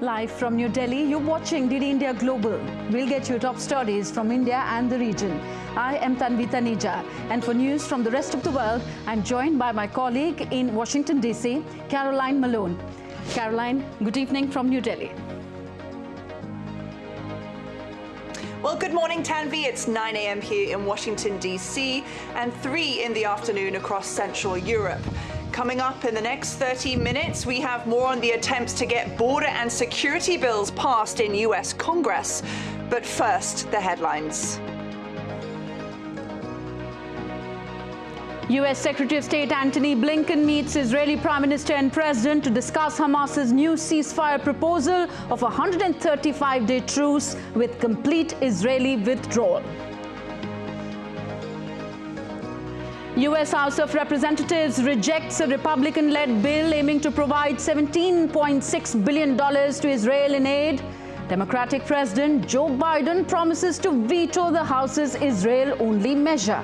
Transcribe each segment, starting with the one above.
Live from New Delhi, you're watching DD India Global. We'll get you top stories from India and the region. I am Tanvi Taneja, and for news from the rest of the world, I'm joined by my colleague in Washington, D.C., Caroline Malone. Caroline, good evening from New Delhi. Well, good morning, Tanvi. It's 9 a.m. here in Washington, D.C., and 3 in the afternoon across Central Europe. Coming up in the next 30 minutes, we have more on the attempts to get border and security bills passed in U.S. Congress. But first, the headlines. U.S. Secretary of State Antony Blinken meets Israeli Prime Minister and President to discuss Hamas's new ceasefire proposal of a 135-day truce with complete Israeli withdrawal. U.S. House of Representatives rejects a Republican-led bill aiming to provide $17.6 billion to Israel in aid. Democratic President Joe Biden promises to veto the House's Israel-only measure.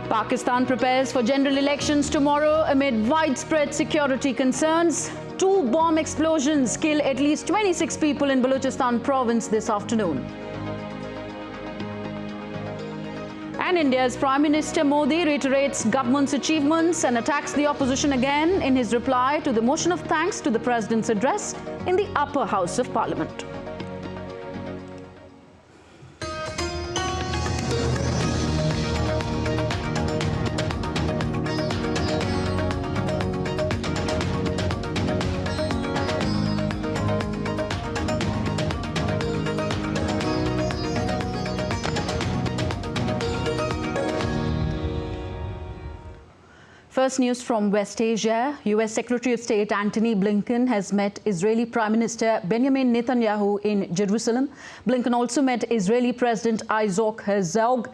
Pakistan prepares for general elections tomorrow amid widespread security concerns. 2 bomb explosions kill at least 26 people in Balochistan province this afternoon. And India's Prime Minister Modi reiterates government's achievements and attacks the opposition again in his reply to the motion of thanks to the President's address in the upper house of Parliament. First news from West Asia. U.S. Secretary of State Antony Blinken has met Israeli Prime Minister Benjamin Netanyahu in Jerusalem. Blinken also met Israeli President Isaac Herzog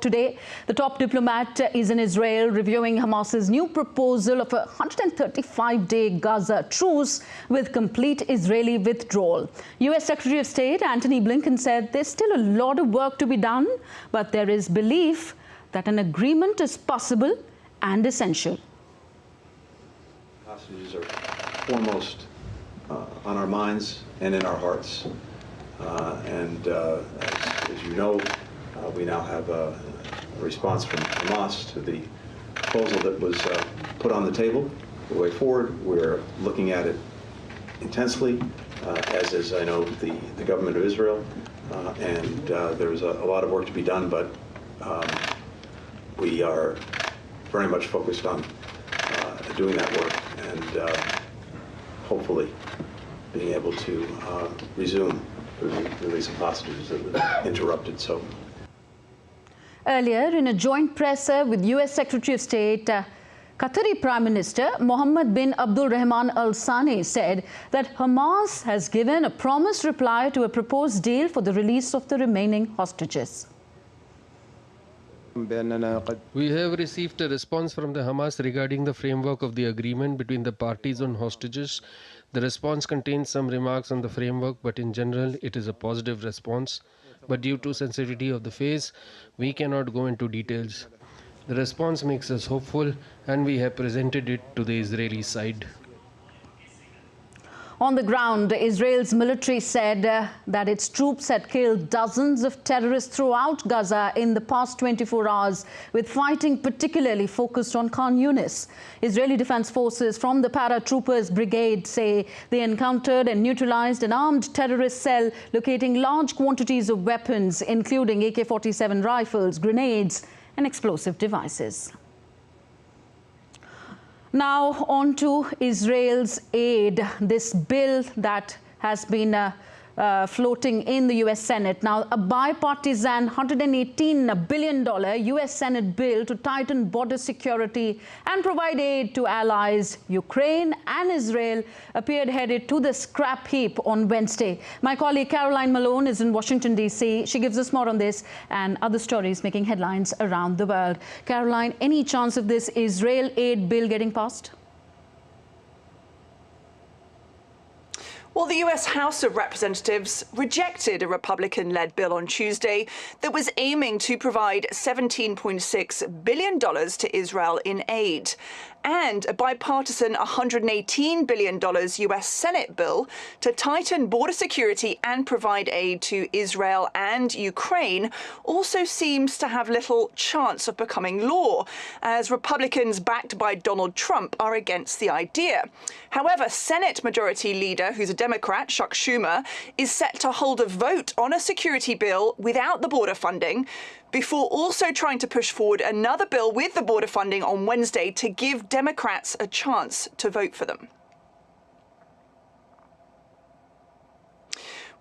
today. The top diplomat is in Israel reviewing Hamas's new proposal of a 135-day Gaza truce with complete Israeli withdrawal. U.S. Secretary of State Antony Blinken said there's still a lot of work to be done, but there is belief that an agreement is possible and essential. Hostages are foremost on our minds and in our hearts. As you know, we now have a response from Hamas to the proposal that was put on the table. The way forward, we're looking at it intensely, as is, I know, the government of Israel. There's a lot of work to be done, but we are very much focused on doing that work and hopefully being able to resume the release of hostages that were interrupted. Earlier, in a joint presser with U.S. Secretary of State, Qatari Prime Minister Mohammed bin Abdul Rahman Al Thani said that Hamas has given a promised reply to a proposed deal for the release of the remaining hostages. We have received a response from the Hamas regarding the framework of the agreement between the parties on hostages. The response contains some remarks on the framework, but in general it is a positive response. But due to sensitivity of the phase, we cannot go into details. The response makes us hopeful, and we have presented it to the Israeli side. On the ground, Israel's military said that its troops had killed dozens of terrorists throughout Gaza in the past 24 hours, with fighting particularly focused on Khan Yunis. Israeli Defense Forces from the Paratroopers Brigade say they encountered and neutralized an armed terrorist cell locating large quantities of weapons, including AK-47 rifles, grenades, and explosive devices. Now on to Israel's aid, this bill that has been floating in the U.S. Senate. Now, a bipartisan $118 billion U.S. Senate bill to tighten border security and provide aid to allies Ukraine and Israel appeared headed to the scrap heap on Wednesday. My colleague Caroline Malone is in Washington, D.C. She gives us more on this and other stories making headlines around the world. Caroline, any chance of this Israel aid bill getting passed? Well, the U.S. House of Representatives rejected a Republican-led bill on Tuesday that was aiming to provide $17.6 billion to Israel in aid. and a bipartisan $118 billion US Senate bill to tighten border security and provide aid to Israel and Ukraine also seems to have little chance of becoming law, as Republicans backed by Donald Trump are against the idea. However, Senate Majority Leader, who's a Democrat, Chuck Schumer, is set to hold a vote on a security bill without the border funding, before also trying to push forward another bill with the border funding on Wednesday to give Democrats a chance to vote for them.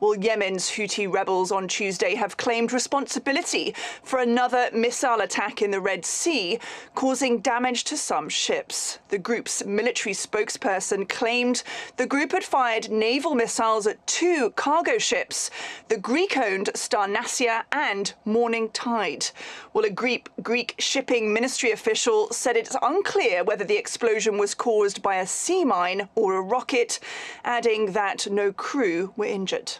Well, Yemen's Houthi rebels on Tuesday have claimed responsibility for another missile attack in the Red Sea, causing damage to some ships. The group's military spokesperson claimed the group had fired naval missiles at 2 cargo ships, the Greek-owned Star Nasia and Morning Tide. Well, a Greek shipping ministry official said it's unclear whether the explosion was caused by a sea mine or a rocket, adding that no crew were injured.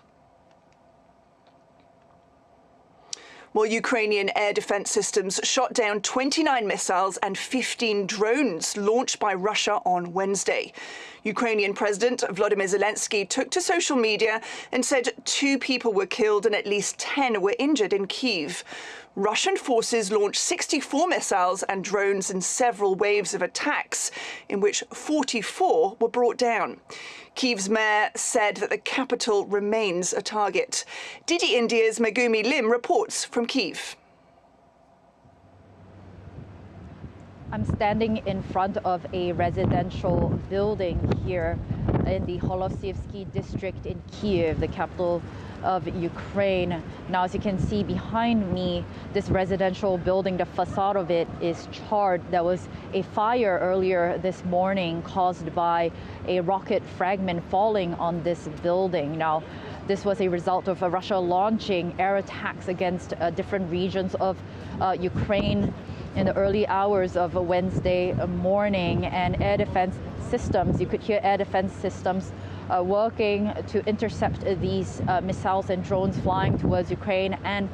Well, Ukrainian air defense systems shot down 29 missiles and 15 drones launched by Russia on Wednesday. Ukrainian President Volodymyr Zelensky took to social media and said 2 people were killed and at least 10 were injured in Kyiv. Russian forces launched 64 missiles and drones in several waves of attacks, in which 44 were brought down. Kyiv's mayor said that the capital remains a target. DD India's Megumi Lim reports from Kyiv. I'm standing in front of a residential building here in the Holosivsky district in Kyiv, the capital of Ukraine. Now, as you can see behind me, this residential building, the facade of it is charred. There was a fire earlier this morning caused by a rocket fragment falling on this building. Now, this was a result of Russia launching air attacks against different regions of Ukraine in the early hours of Wednesday morning, and air defense systems, you could hear air defense systems working to intercept these missiles and drones flying towards Ukraine and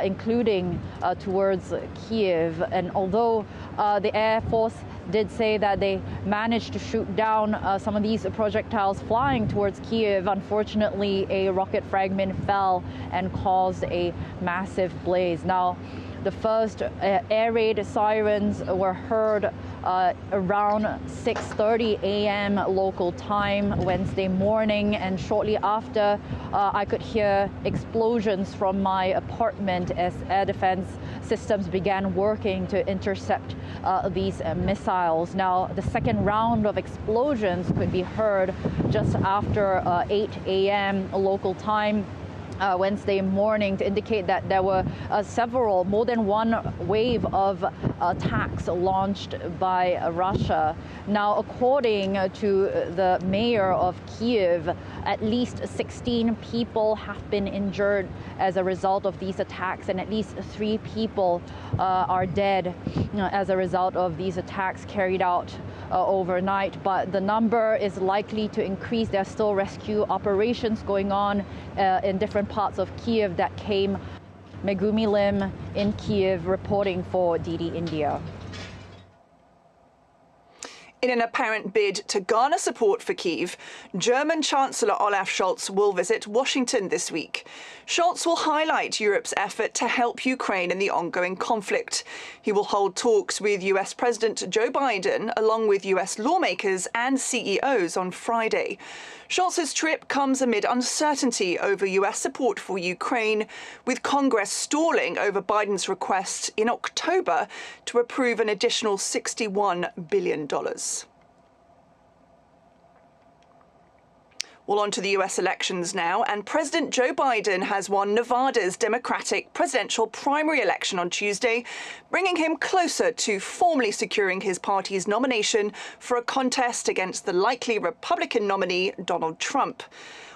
including towards Kyiv. And although the Air Force did say that they managed to shoot down some of these projectiles flying towards Kyiv, unfortunately a rocket fragment fell and caused a massive blaze. Now, the first air raid sirens were heard around 6:30 a.m. local time Wednesday morning, and shortly after I could hear explosions from my apartment as air defense systems began working to intercept these missiles. Now, the second round of explosions could be heard just after 8 a.m. local time Wednesday morning, to indicate that there were more than one wave of attacks launched by Russia. Now, according to the mayor of Kyiv, at least 16 people have been injured as a result of these attacks, and at least 3 people are dead as a result of these attacks carried out overnight. But the number is likely to increase. There are still rescue operations going on in different parts of Kyiv that came. Megumi Lim in Kyiv reporting for DD India. In an apparent bid to garner support for Kyiv, German Chancellor Olaf Scholz will visit Washington this week. Scholz will highlight Europe's effort to help Ukraine in the ongoing conflict. He will hold talks with US President Joe Biden, along with US lawmakers and CEOs on Friday. Scholz's trip comes amid uncertainty over US support for Ukraine, with Congress stalling over Biden's request in October to approve an additional $61 billion. Well, on to the US elections now, and President Joe Biden has won Nevada's Democratic presidential primary election on Tuesday, bringing him closer to formally securing his party's nomination for a contest against the likely Republican nominee, Donald Trump.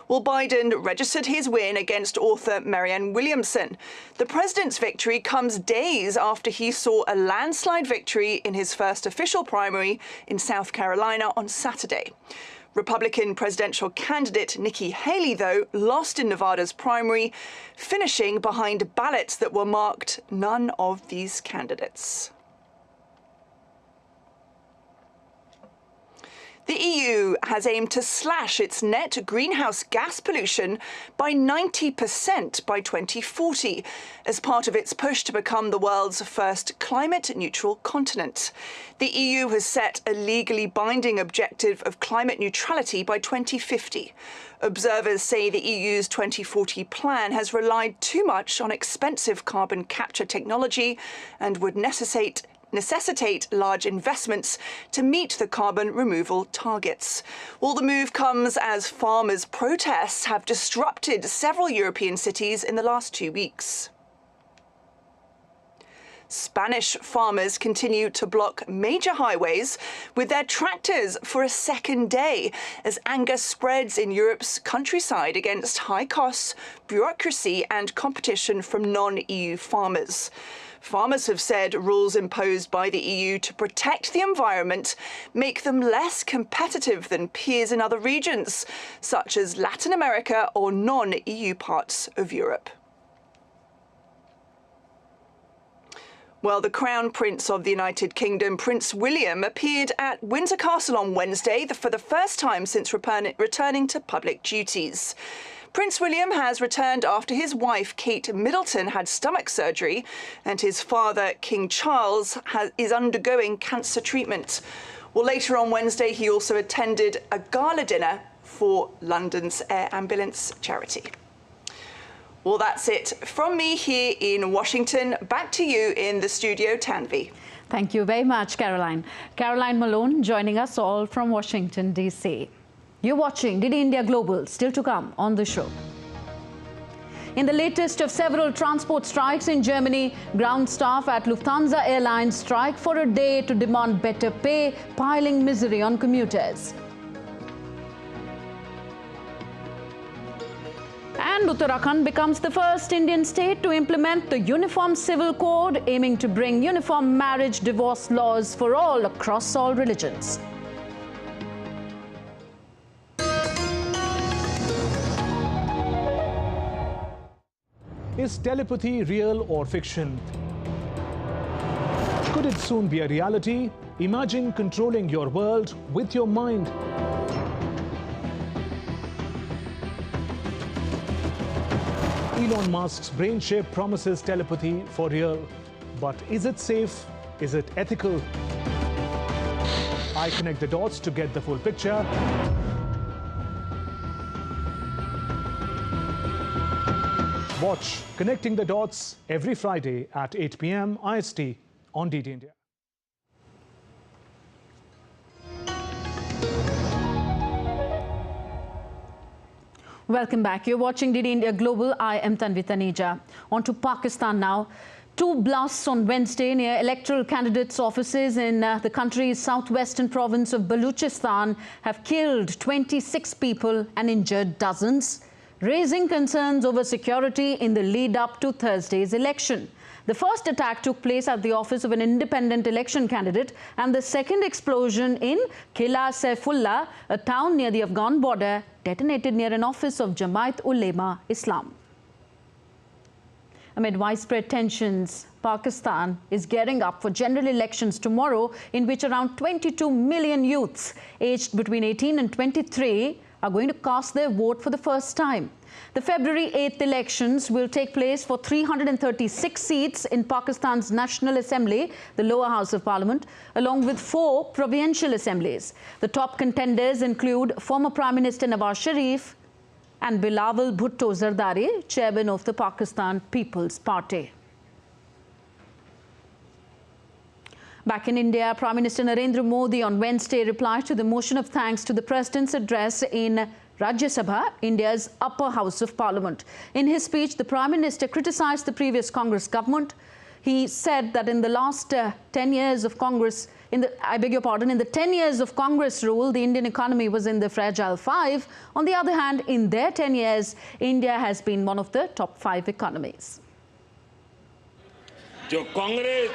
Well, Biden registered his win against author Marianne Williamson. The president's victory comes days after he saw a landslide victory in his first official primary in South Carolina on Saturday. Republican presidential candidate Nikki Haley, though, lost in Nevada's primary, finishing behind ballots that were marked none of these candidates. The EU has aimed to slash its net greenhouse gas pollution by 90% by 2040 as part of its push to become the world's first climate-neutral continent. The EU has set a legally binding objective of climate neutrality by 2050. Observers say the EU's 2040 plan has relied too much on expensive carbon capture technology and would necessitate large investments to meet the carbon removal targets. Well, the move comes as farmers' protests have disrupted several European cities in the last 2 weeks. Spanish farmers continue to block major highways with their tractors for a second day as anger spreads in Europe's countryside against high costs, bureaucracy and competition from non-EU farmers. Farmers have said rules imposed by the EU to protect the environment make them less competitive than peers in other regions, such as Latin America or non-EU parts of Europe. Well, the Crown Prince of the United Kingdom, Prince William, appeared at Windsor Castle on Wednesday for the first time since returning to public duties. Prince William has returned after his wife, Kate Middleton, had stomach surgery, and his father, King Charles, is undergoing cancer treatment. Well, later on Wednesday, he also attended a gala dinner for London's Air Ambulance charity. Well, that's it from me here in Washington. Back to you in the studio, Tanvi. Thank you very much, Caroline. Caroline Malone joining us all from Washington, D.C. You're watching DD India Global, still to come on the show. In the latest of several transport strikes in Germany, ground staff at Lufthansa Airlines strike for a day to demand better pay, piling misery on commuters. And Uttarakhand becomes the first Indian state to implement the Uniform Civil Code, aiming to bring uniform marriage divorce laws for all across all religions. Is telepathy real or fiction? Could it soon be a reality? Imagine controlling your world with your mind. Elon Musk's brain chip promises telepathy for real. But is it safe? Is it ethical? I connect the dots to get the full picture. Watch Connecting the Dots every Friday at 8 p.m. IST on DD India. Welcome back. You're watching DD India Global. I am Tanvi Taneja. On to Pakistan now. 2 blasts on Wednesday near electoral candidates' offices in the country's southwestern province of Baluchistan have killed 26 people and injured dozens, raising concerns over security in the lead-up to Thursday's election. The first attack took place at the office of an independent election candidate, and the second explosion in Qila Saifullah, a town near the Afghan border, detonated near an office of Jamaat Ulema Islam. Amid widespread tensions, Pakistan is gearing up for general elections tomorrow, in which around 22 million youths aged between 18 and 23 are going to cast their vote for the first time. The February 8th elections will take place for 336 seats in Pakistan's National Assembly, the lower house of parliament, along with 4 provincial assemblies. The top contenders include former Prime Minister Nawaz Sharif and Bilawal Bhutto Zardari, chairman of the Pakistan People's Party. Back in India, Prime Minister Narendra Modi on Wednesday replied to the motion of thanks to the President's address in Rajya Sabha, India's upper house of parliament. In his speech, the Prime Minister criticized the previous Congress government. He said that in the last 10 years of Congress, in the 10 years of Congress rule, the Indian economy was in the fragile 5. On the other hand, in their 10 years, India has been one of the top 5 economies. जो कांग्रेस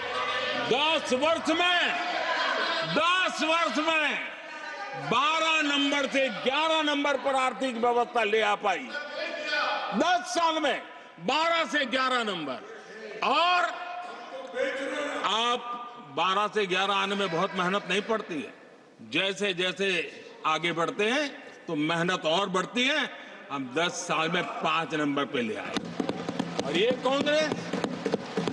10 वर्ष में 12 number से 11 number पर आर्थिक व्यवस्था ले आ पाई, 10 साल में 12 से 11 नंबर, और आप 12 से 11 आने में बहुत मेहनत नहीं पड़ती है। जैसे जैसे आगे बढ़ते हैं तो मेहनत और बढ़ती है। हम 10 साल में 5 नंबर पे ले आए। और ये कांग्रेस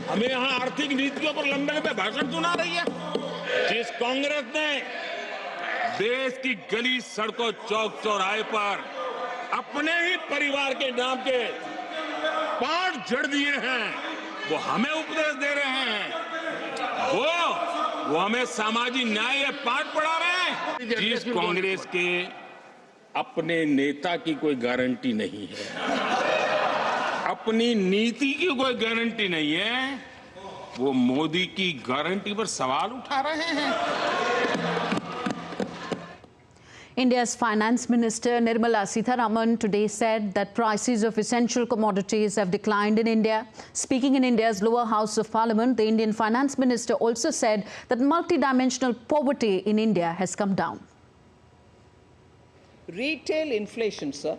हमें यहाँ आर्थिक नीतियों पर लंबे लंबे भाषण सुना रही है। जिस कांग्रेस ने देश की गली सड़कों चौक चौराहे पर अपने ही परिवार के नाम के पाठ जड़ दिए हैं, वो हमें उपदेश दे रहे हैं। वो हमें सामाजिक न्याय पाठ पढ़ा रहे हैं। जिस कांग्रेस के अपने नेता की कोई गारंटी नहीं है, अपनी नीति की कोई गारंटी नहीं है, वो मोदी की गारंटी पर सवाल उठा रहे हैं। India's Finance Minister Nirmala Sitharaman today said that prices of essential commodities have declined in India. Speaking in India's lower house of parliament, the Indian Finance Minister also said that multidimensional poverty in India has come down. Retail inflation, sir,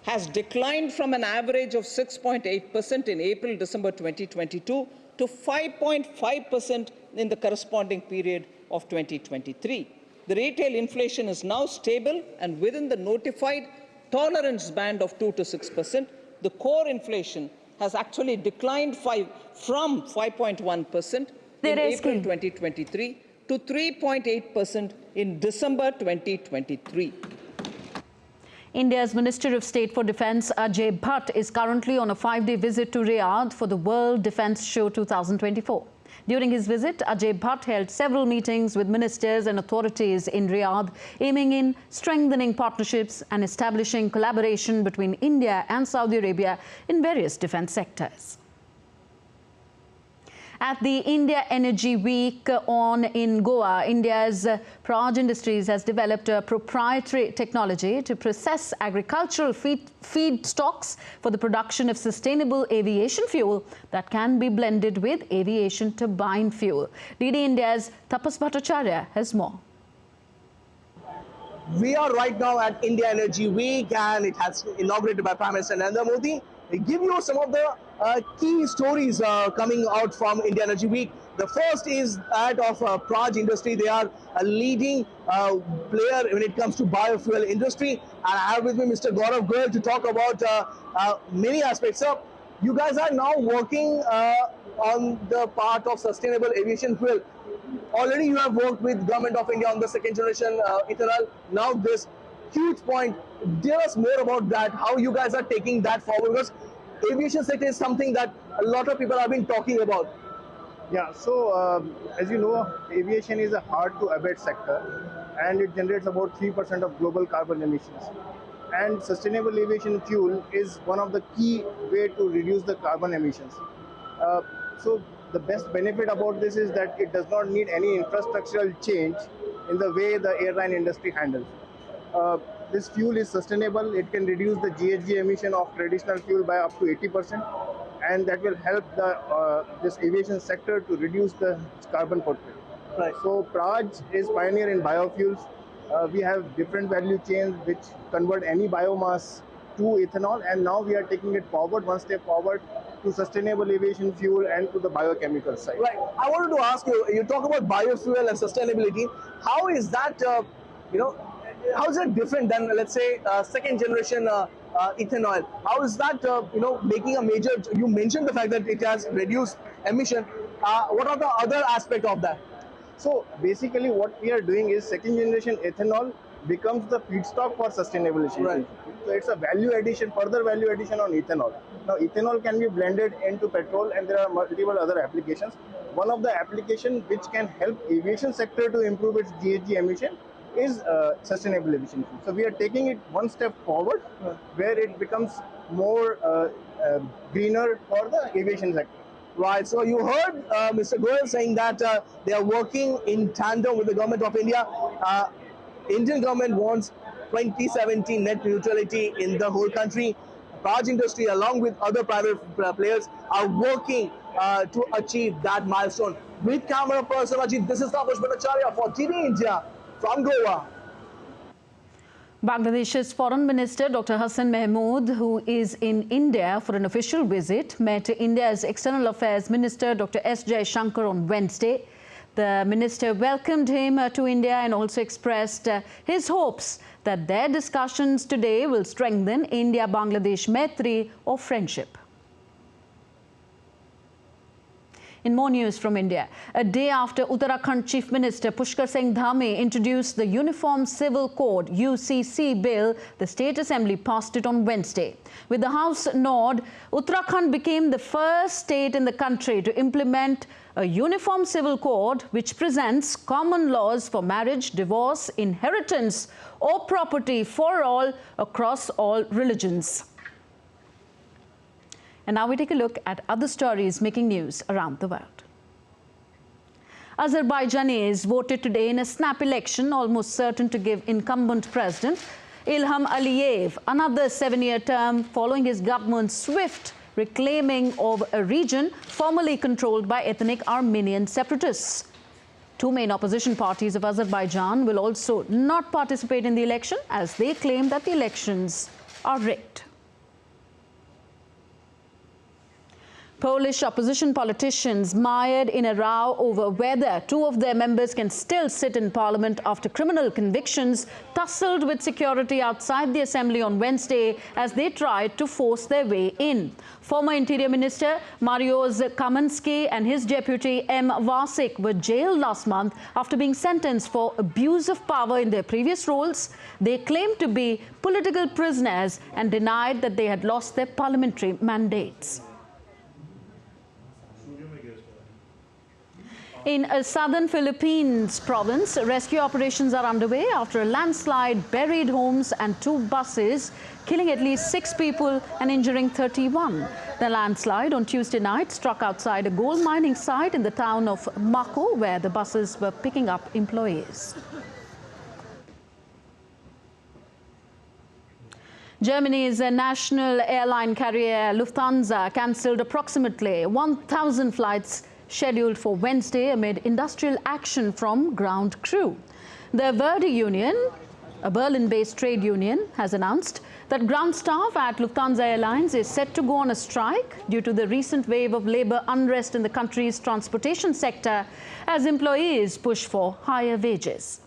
has declined from an average of 6.8% in April-December 2022 to 5.5% in the corresponding period of 2023. The retail inflation is now stable and within the notified tolerance band of 2 to 6%. The core inflation has actually declined from 5.1% in April 2023 to 3.8% in December 2023. India's Minister of State for Defence Ajay Bhatt is currently on a 5-day visit to Riyadh for the World Defence Show 2024. During his visit, Ajay Bhatt held several meetings with ministers and authorities in Riyadh, aiming in strengthening partnerships and establishing collaboration between India and Saudi Arabia in various defence sectors. At the India Energy Week in Goa, India's Praj Industries has developed a proprietary technology to process agricultural feedstocks for the production of sustainable aviation fuel that can be blended with aviation turbine fuel. DD India's Tapas Bhattacharya has more. We are right now at India Energy Week, and it has been inaugurated by Prime Minister Narendra Modi. We give you some of the key stories coming out from India Energy Week. The first is that of Praj Industry. They are a leading player when it comes to biofuel industry. And I have with me Mr. Gaurav Goyal to talk about many aspects. So, you guys are now working on the part of sustainable aviation fuel. Already you have worked with Government of India on the second generation ethanol. Now this huge point. Tell us more about that, how you guys are taking that forward, because aviation sector is something that a lot of people have been talking about. Yeah, so as you know, aviation is a hard to abate sector and it generates about 3% of global carbon emissions. And sustainable aviation fuel is one of the key way to reduce the carbon emissions. So the best benefit about this is that it does not need any infrastructural change in the way the airline industry handles. This fuel is sustainable. It can reduce the GHG emission of traditional fuel by up to 80%, and that will help the this aviation sector to reduce the carbon footprint. Right. So Praj is pioneer in biofuels. We have different value chains which convert any biomass to ethanol, and now we are taking it forward, one step forward, to sustainable aviation fuel and to the biochemical side. Right. I wanted to ask you, you talk about biofuel and sustainability. How is that, how is it different than, let's say, second generation ethanol? How is that, making a major, you mentioned the fact that it has reduced emission. What are the other aspects of that? So basically what we are doing is second generation ethanol becomes the feedstock for sustainable aviation. Right. So it's a value addition, further value addition on ethanol. Now ethanol can be blended into petrol and there are multiple other applications. One of the applications which can help aviation sector to improve its GHG emission is sustainable aviation fuel. So we are taking it one step forward where it becomes more greener for the aviation sector. Right. So you heard Mr. Goyal saying that they are working in tandem with the Government of India. Indian government wants 2017 net neutrality in the whole country. Praj Industry, along with other private players, are working to achieve that milestone. With camera person Ajit, this is Tapas Bhattacharya for TV India from Goa. Bangladesh's Foreign Minister Dr. Hassan Mahmood, who is in India for an official visit, met India's External Affairs Minister Dr. S. Jaishankar on Wednesday. The minister welcomed him to India and also expressed his hopes that their discussions today will strengthen India-Bangladesh Maitri or friendship. In more news from India, a day after Uttarakhand Chief Minister Pushkar Singh Dhami introduced the Uniform Civil Code (UCC) bill, the State Assembly passed it on Wednesday. With the House nod, Uttarakhand became the first state in the country to implement a Uniform Civil Code which presents common laws for marriage, divorce, inheritance or property for all across all religions. And now we take a look at other stories making news around the world. Azerbaijanis voted today in a snap election almost certain to give incumbent president Ilham Aliyev another 7-year term following his government's swift reclaiming of a region formerly controlled by ethnic Armenian separatists. Two main opposition parties of Azerbaijan will also not participate in the election as they claim that the elections are rigged. Polish opposition politicians mired in a row over whether two of their members can still sit in parliament after criminal convictions tussled with security outside the assembly on Wednesday as they tried to force their way in. Former Interior Minister Mariusz Kamiński and his deputy M. Vasik were jailed last month after being sentenced for abuse of power in their previous roles. They claimed to be political prisoners and denied that they had lost their parliamentary mandates. In a southern Philippines province, rescue operations are underway after a landslide buried homes and 2 buses, killing at least 6 people and injuring 31. The landslide on Tuesday night struck outside a gold mining site in the town of Mako, where the buses were picking up employees. Germany's national airline carrier Lufthansa cancelled approximately 1,000 flights scheduled for Wednesday amid industrial action from ground crew. The Verdi Union, a Berlin-based trade union, has announced that ground staff at Lufthansa Airlines is set to go on a strike due to the recent wave of labor unrest in the country's transportation sector as employees push for higher wages.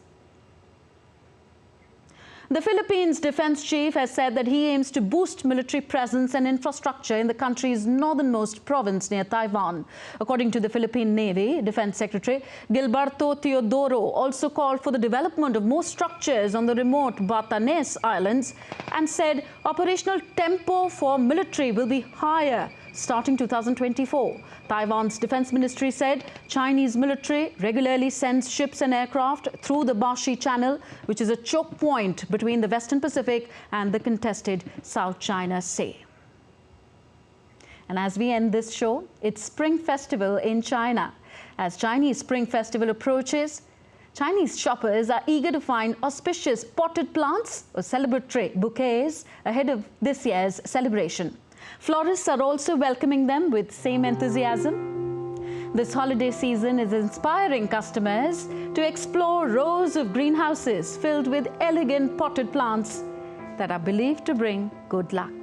The Philippines defense chief has said that he aims to boost military presence and infrastructure in the country's northernmost province near Taiwan. According to the Philippine Navy, Defense Secretary Gilberto Teodoro also called for the development of more structures on the remote Batanes Islands and said operational tempo for military will be higher starting 2024. Taiwan's defense ministry said Chinese military regularly sends ships and aircraft through the Bashi Channel, which is a choke point between the Western Pacific and the contested South China Sea. And as we end this show, it's Spring Festival in China. As Chinese Spring Festival approaches, Chinese shoppers are eager to find auspicious potted plants or celebratory bouquets ahead of this year's celebration. Florists are also welcoming them with same enthusiasm. This holiday season is inspiring customers to explore rows of greenhouses filled with elegant potted plants that are believed to bring good luck.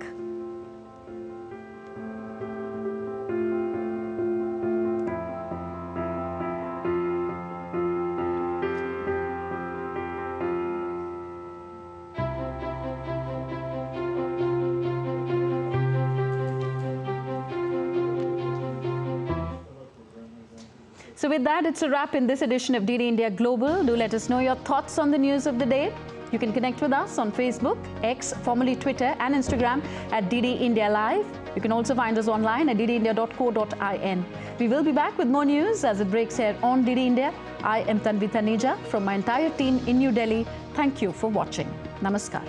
So with that, it's a wrap in this edition of DD India Global. Do let us know your thoughts on the news of the day. You can connect with us on Facebook, X, formerly Twitter, and Instagram at DD India Live. You can also find us online at ddindia.co.in. We will be back with more news as it breaks here on DD India. I am Tanvi Taneja from my entire team in New Delhi. Thank you for watching. Namaskar.